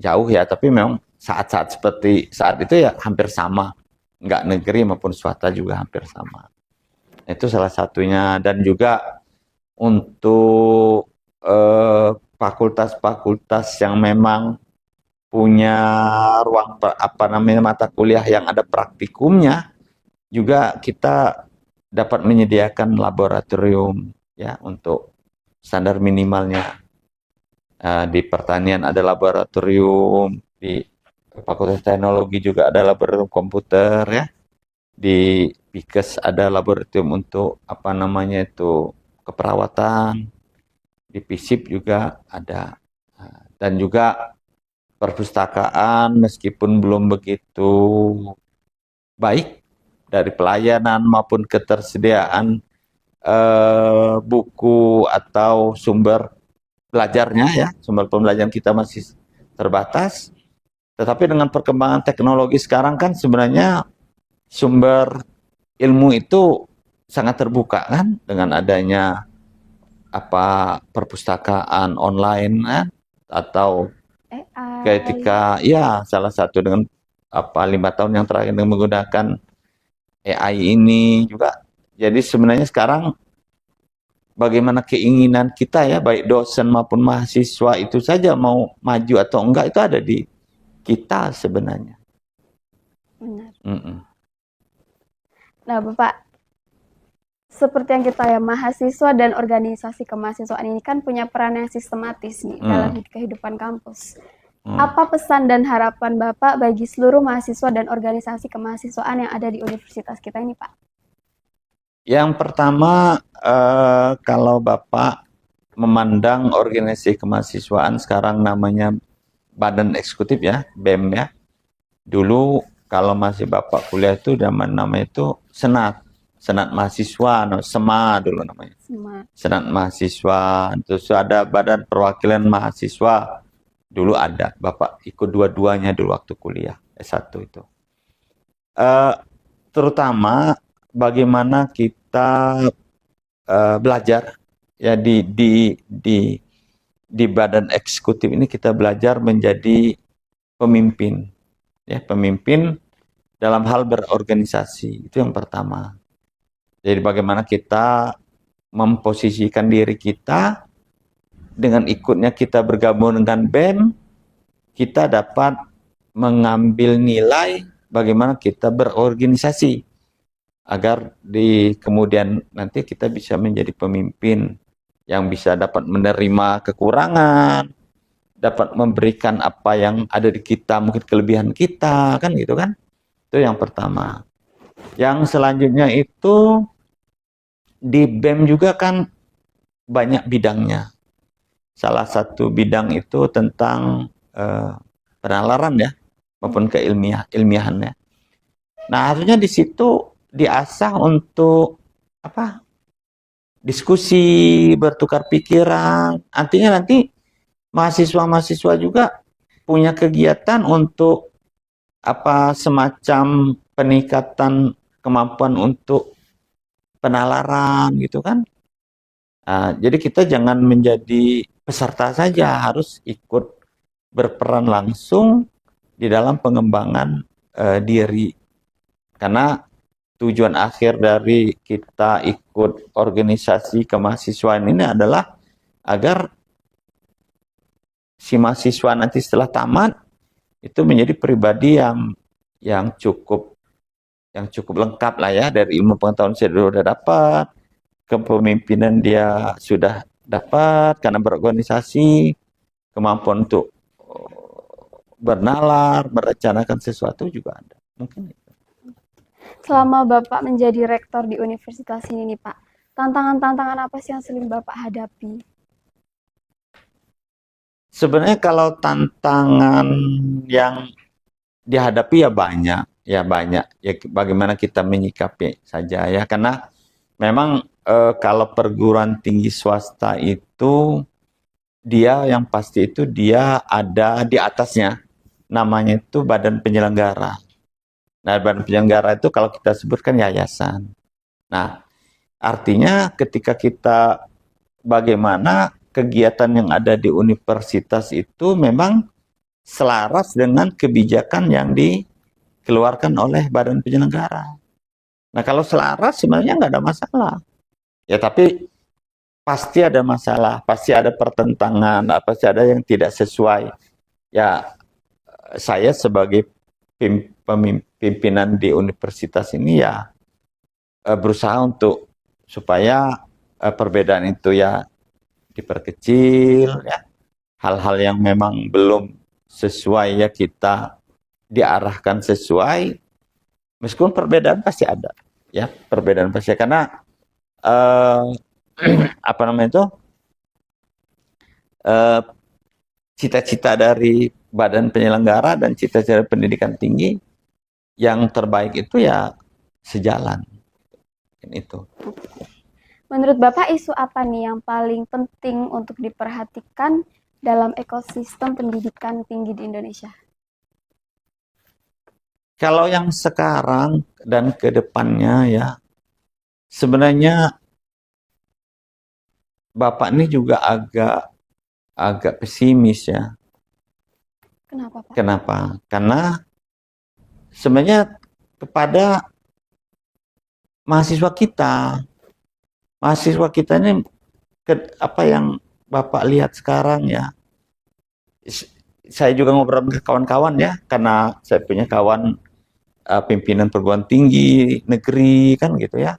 Speaker 2: jauh ya, tapi memang saat-saat seperti saat itu ya hampir sama. Nggak negeri maupun swasta juga hampir sama. Itu salah satunya. Dan juga untuk fakultas-fakultas yang memang punya ruang mata kuliah yang ada praktikumnya, juga kita dapat menyediakan laboratorium ya untuk standar minimalnya. Di pertanian ada laboratorium, di Fakultas Teknologi juga ada laboratorium komputer ya. Di PIKES ada laboratorium untuk keperawatan. Di FISIP juga ada. Dan juga perpustakaan meskipun belum begitu baik dari pelayanan maupun ketersediaan buku atau sumber belajarnya ya, sumber pembelajaran kita masih terbatas. Tetapi dengan perkembangan teknologi sekarang kan sebenarnya sumber ilmu itu sangat terbuka kan dengan adanya perpustakaan online kan, atau ketika ya salah satu dengan 5 tahun yang terakhir dengan menggunakan AI ini juga. Jadi sebenarnya sekarang bagaimana keinginan kita ya, baik dosen maupun mahasiswa itu saja mau maju atau enggak itu ada di kita sebenarnya.
Speaker 1: Benar.
Speaker 2: Mm-mm.
Speaker 1: Nah, Bapak, seperti yang kita ya, mahasiswa dan organisasi kemahasiswaan ini kan punya peran yang sistematis nih dalam kehidupan kampus. Apa pesan dan harapan Bapak bagi seluruh mahasiswa dan organisasi kemahasiswaan yang ada di universitas kita ini, Pak?
Speaker 2: Yang pertama, kalau Bapak memandang organisasi kemahasiswaan sekarang namanya Badan Eksekutif ya, BEM ya. Dulu kalau masih Bapak kuliah itu zaman namanya itu Senat Mahasiswa, SEMA dulu namanya. Senat Mahasiswa, terus ada Badan Perwakilan Mahasiswa. Dulu ada, Bapak ikut dua-duanya dulu waktu kuliah S1 itu. Terutama bagaimana kita belajar ya di badan eksekutif ini kita belajar menjadi pemimpin ya, pemimpin dalam hal berorganisasi. Itu yang pertama. Jadi bagaimana kita memposisikan diri kita dengan ikutnya kita bergabung dengan BEM, kita dapat mengambil nilai bagaimana kita berorganisasi agar di kemudian nanti kita bisa menjadi pemimpin yang bisa dapat menerima kekurangan, dapat memberikan apa yang ada di kita, mungkin kelebihan kita, kan gitu kan. Itu yang pertama. Yang selanjutnya itu di BEM juga kan banyak bidangnya. Salah satu bidang itu tentang penalaran ya, maupun keilmiahannya. Nah, harusnya di situ diasah untuk diskusi, bertukar pikiran. Artinya nanti mahasiswa-mahasiswa juga punya kegiatan untuk semacam peningkatan kemampuan untuk penalaran gitu kan. Nah, jadi kita jangan menjadi peserta saja, harus ikut berperan langsung di dalam pengembangan diri. Karena tujuan akhir dari kita ikut organisasi kemahasiswaan ini adalah agar si mahasiswa nanti setelah tamat itu menjadi pribadi yang cukup yang cukup lengkap lah ya, dari ilmu pengetahuan saya sudah dapat, kepemimpinan dia sudah dapat karena berorganisasi, kemampuan untuk bernalar, merencanakan sesuatu juga ada. Mungkin itu.
Speaker 1: Selama Bapak menjadi rektor di universitas ini nih Pak, tantangan-tantangan apa sih yang sering Bapak hadapi?
Speaker 2: Sebenarnya kalau tantangan yang dihadapi ya banyak ya, bagaimana kita menyikapi saja ya, karena memang kalau perguruan tinggi swasta itu dia yang pasti itu dia ada di atasnya, namanya itu badan penyelenggara. Nah, badan penyelenggara itu kalau kita sebutkan yayasan. Nah, artinya ketika kita bagaimana kegiatan yang ada di universitas itu memang selaras dengan kebijakan yang dikeluarkan oleh badan penyelenggara. Nah, kalau selaras sebenarnya nggak ada masalah. Ya, tapi pasti ada masalah, pasti ada pertentangan, pasti ada yang tidak sesuai. Ya, saya sebagai pimpinan di universitas ini ya berusaha untuk supaya perbedaan itu ya diperkecil, ya. Hal-hal yang memang belum sesuai ya kita diarahkan sesuai, meskipun perbedaan pasti ada, ya perbedaan pasti ada. Karena apa namanya itu cita-cita dari badan penyelenggara dan cita-cita pendidikan tinggi yang terbaik itu ya sejalan. Itu.
Speaker 1: Menurut Bapak, isu apa nih yang paling penting untuk diperhatikan dalam ekosistem pendidikan tinggi di Indonesia?
Speaker 2: Kalau yang sekarang dan ke depannya ya, sebenarnya Bapak ini juga agak pesimis ya.
Speaker 1: Kenapa Pak?
Speaker 2: Kenapa? Karena sebenarnya kepada mahasiswa kita ini apa yang Bapak lihat sekarang ya. Saya juga ngobrol dengan kawan-kawan ya, karena saya punya kawan pimpinan perguruan tinggi negeri kan gitu ya.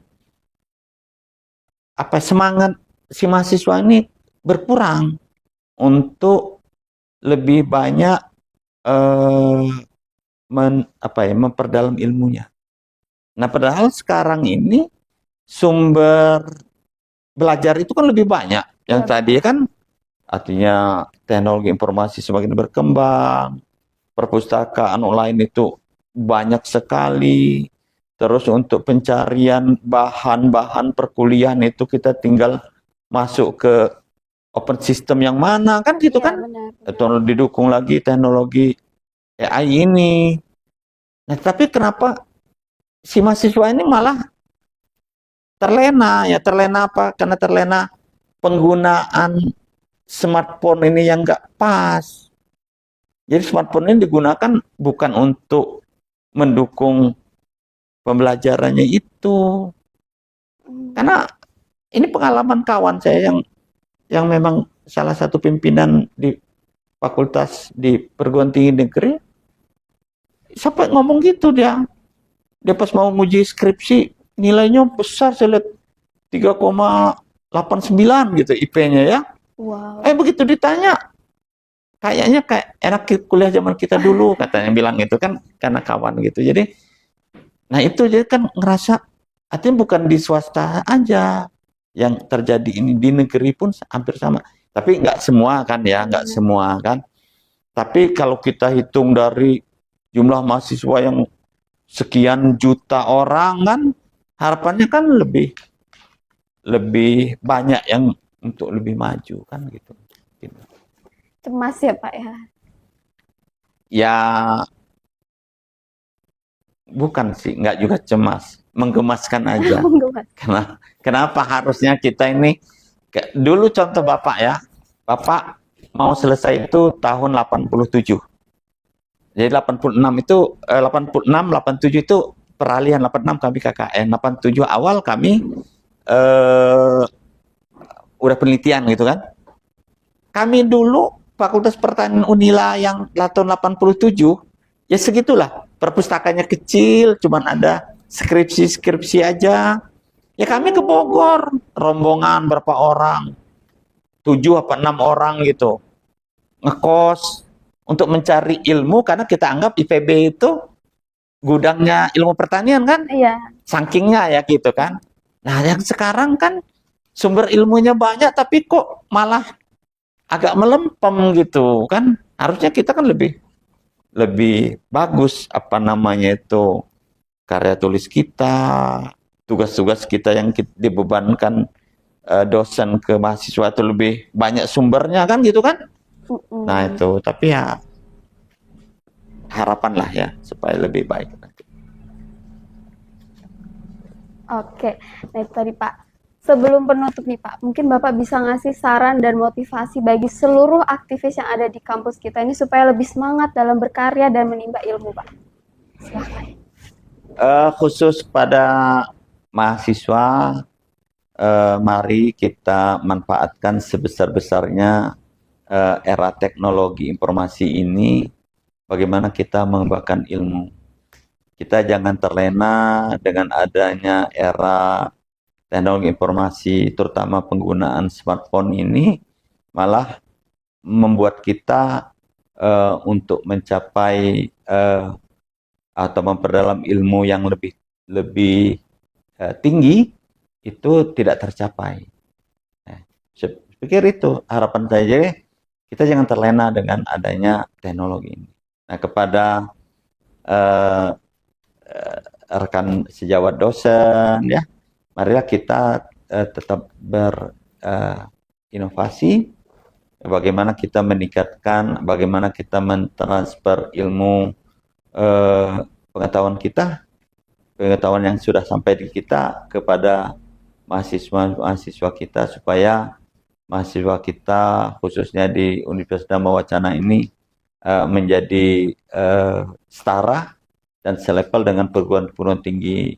Speaker 2: Apa semangat si mahasiswa ini berkurang untuk lebih banyak memperdalam ilmunya. Nah, padahal sekarang ini sumber belajar itu kan lebih banyak. Yang tadi kan artinya teknologi informasi semakin berkembang, perpustakaan online itu banyak sekali. Terus untuk pencarian bahan-bahan perkuliahan itu kita tinggal masuk ke open system yang mana kan gitu
Speaker 1: Ya,
Speaker 2: kan.
Speaker 1: benar.
Speaker 2: Atau didukung lagi teknologi AI ini. Nah, tapi kenapa si mahasiswa ini malah terlena? Ya terlena apa? Karena terlena penggunaan smartphone ini yang nggak pas. Jadi smartphone ini digunakan bukan untuk mendukung pembelajarannya itu. Karena ini pengalaman kawan saya yang memang salah satu pimpinan di fakultas di perguruan tinggi negeri, sampai ngomong gitu dia pas mau nguji skripsi nilainya besar, saya lihat 3,89 gitu IP-nya ya.
Speaker 1: Wow.
Speaker 2: Begitu ditanya, kayaknya kayak enak kuliah zaman kita dulu, katanya bilang gitu kan, karena kawan gitu. Jadi, nah itu jadi kan ngerasa, artinya bukan di swasta aja yang terjadi ini, di negeri pun hampir sama. Tapi nggak semua kan ya, nggak semua kan. Tapi kalau kita hitung dari jumlah mahasiswa yang sekian juta orang kan, harapannya kan lebih banyak yang untuk lebih maju kan gitu.
Speaker 1: Cemas ya Pak ya?
Speaker 2: Ya bukan sih, nggak juga cemas, menggemaskan aja. Kenapa harusnya kita ini, dulu contoh Bapak ya, Bapak mau selesai itu tahun 87. Jadi 86 itu 86 87 itu peralihan, 86 kami KKN, 87 awal kami udah penelitian gitu kan. Kami dulu Fakultas Pertanian Unila yang tahun 87 ya segitulah, perpustakaannya kecil, cuman ada skripsi aja. Ya kami ke Bogor, rombongan berapa orang, 7 apa 6 orang gitu, ngekos untuk mencari ilmu karena kita anggap IPB itu gudangnya ilmu pertanian kan,
Speaker 1: Iya.
Speaker 2: sakingnya ya gitu kan. Nah yang sekarang kan sumber ilmunya banyak tapi kok malah agak melempem gitu kan. Harusnya kita kan lebih lebih bagus apa namanya itu karya tulis kita, tugas-tugas kita yang dibebankan dosen ke mahasiswa itu lebih banyak sumbernya kan gitu kan. Nah itu, tapi ya harapan lah ya supaya lebih baik.
Speaker 1: Oke, nah itu tadi Pak. Sebelum penutup nih Pak, mungkin Bapak bisa ngasih saran dan motivasi bagi seluruh aktivis yang ada di kampus kita ini supaya lebih semangat dalam berkarya dan menimba ilmu Pak. Silahkan.
Speaker 2: Khusus pada mahasiswa, mari kita manfaatkan sebesar-besarnya era teknologi informasi ini, bagaimana kita mengembangkan ilmu. Kita jangan terlena dengan adanya era teknologi informasi, terutama penggunaan smartphone ini, malah membuat kita untuk mencapai atau memperdalam ilmu yang lebih tinggi itu tidak tercapai. Nah, saya pikir itu harapan saya. Jadi kita jangan terlena dengan adanya teknologi ini. Nah, kepada rekan sejawat dosen ya, marilah kita tetap berinovasi. Bagaimana kita meningkatkan, bagaimana kita mentransfer ilmu pengetahuan yang sudah sampai di kita kepada mahasiswa kita, supaya mahasiswa kita khususnya di Universitas Dharma Wacana ini menjadi setara dan selevel dengan perguruan tinggi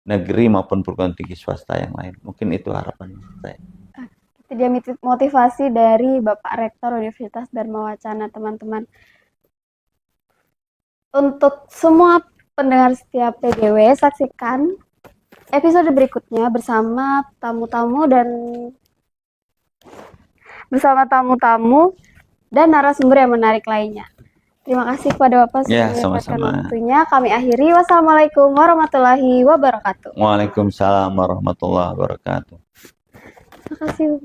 Speaker 2: negeri maupun perguruan tinggi swasta yang lain. Mungkin itu harapan saya.
Speaker 1: Itu dia motivasi dari Bapak Rektor Universitas Dharma Wacana, teman-teman. Untuk semua pendengar setiap PDW, saksikan episode berikutnya bersama tamu-tamu dan narasumber yang menarik lainnya. Terima kasih kepada Bapak sudah menyempatkan waktunya. Kami akhiri. Wassalamualaikum warahmatullahi wabarakatuh.
Speaker 2: Waalaikumsalam warahmatullahi wabarakatuh.
Speaker 1: Terima kasih.